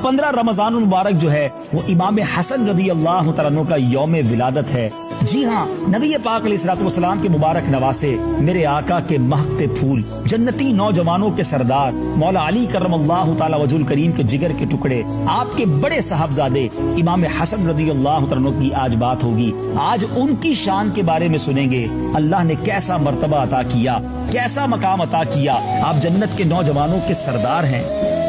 15 रमजान मुबारक जो है वो इमाम हसन रदी अल्लाह तआला अन्हु का यौम विलादत है। जी हाँ, नबी पाक अलैहिस्सलाम के मुबारक नवासे, मेरे आका के महकते फूल, जन्नती नौजवानों के सरदार मौला अली करमल्लाहु तआला वजहुल करीम के जिगर के टुकड़े, आपके बड़े साहबजादे इमाम हसन रदी अल्लाह तआला अन्हु की आज बात होगी। आज उनकी शान के बारे में सुनेंगे। अल्लाह ने कैसा मर्तबा अता किया, कैसा मकाम अता किया। आप जन्नत के नौजवानों के सरदार हैं।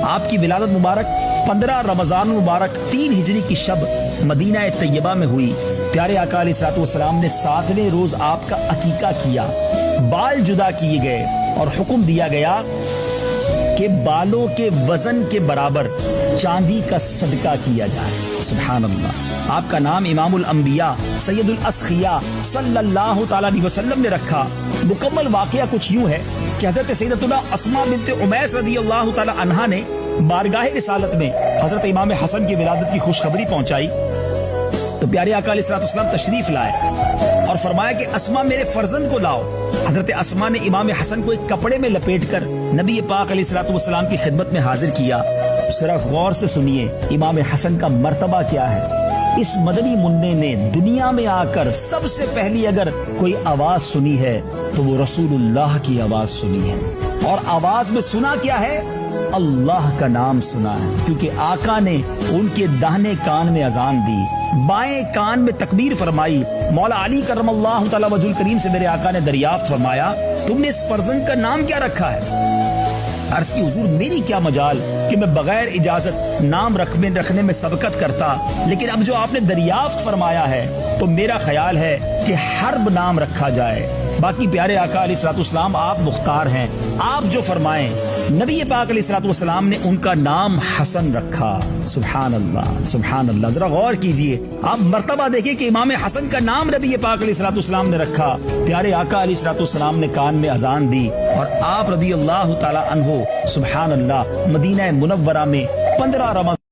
आपकी विलादत मुबारक 15 रमजान मुबारक 3 हिजरी की शब मदीना तैयबा में हुई। प्यारे आका अलैहिस्सलाम ने 7वें रोज आपका अकीका किया, बाल जुदा किए गए और हुक्म दिया गया कि बालों के वजन के बराबर चांदी का सदका किया जाए। सुभान अल्लाह। आपका नाम इमामुल अंबिया सैयदुल अस्खिया सल्लल्लाहु तआला अलैहि वसल्लम ने रखा। मुकम्मल वाकया कुछ यूं है कि हजरत सैयदतुना अस्मा बिन्त उमैस रदी अल्लाह तआला अन्हा ने बारगाह रिसालत में हजरत इमाम हसन की विलादत की खुशखबरी पहुंचाई तो प्यारे आका अलैहिस्सलाम तशरीफ लाए और फरमाया कि अस्मा मेरे फर्जंद को लाओ। हजरत अस्मा ने इमाम हसन को एक कपड़े में लपेटकर नबी पाक अलैहिस्सलाम की खिदमत में हाजिर किया। जरा गौर से सुनिए इमाम हसन का मर्तबा क्या है। इस मदनी मुन्ने ने दुनिया में आकर सबसे पहली अगर कोई आवाज सुनी है तो वो रसूलुल्लाह की आवाज सुनी है। और आवाज में सुना क्या है? अल्लाह का नाम सुना है, क्योंकि आका ने उनके दाहिने कान में अजान दी, बाएं कान में तकबीर फरमाई। मौला अली करमल्लाहु तआला वजहुल करीम से मेरे आका ने दरियाफ्त फरमाया, तुमने इस फर्जंद का नाम क्या रखा है? अर्ज की हुजूर मेरी क्या मजाल कि मैं बगैर इजाजत नाम रखने में सबकत करता, लेकिन अब जो आपने दरियाफ्त फरमाया है तो मेरा ख्याल है कि हर्ब नाम रखा जाए। बाकी प्यारे आका अलैहिस्सलाम आप मुख्तार हैं, आप जो फरमाएं। नबी पाक अलैहिस्सलाम ने उनका नाम हसन रखा। सुभान अल्लाह, सुभान अल्लाह। जरा गौर कीजिए, आप मर्तबा देखिए कि इमाम हसन का नाम नबी पाक अलैहिस्सलाम ने रखा। प्यारे आका अलैहिस्सलाम ने कान में अजान दी और आप रदी अल्लाह तआला अन्हु सुभान अल्लाह मदीना मुनव्वरा में 15 रमजान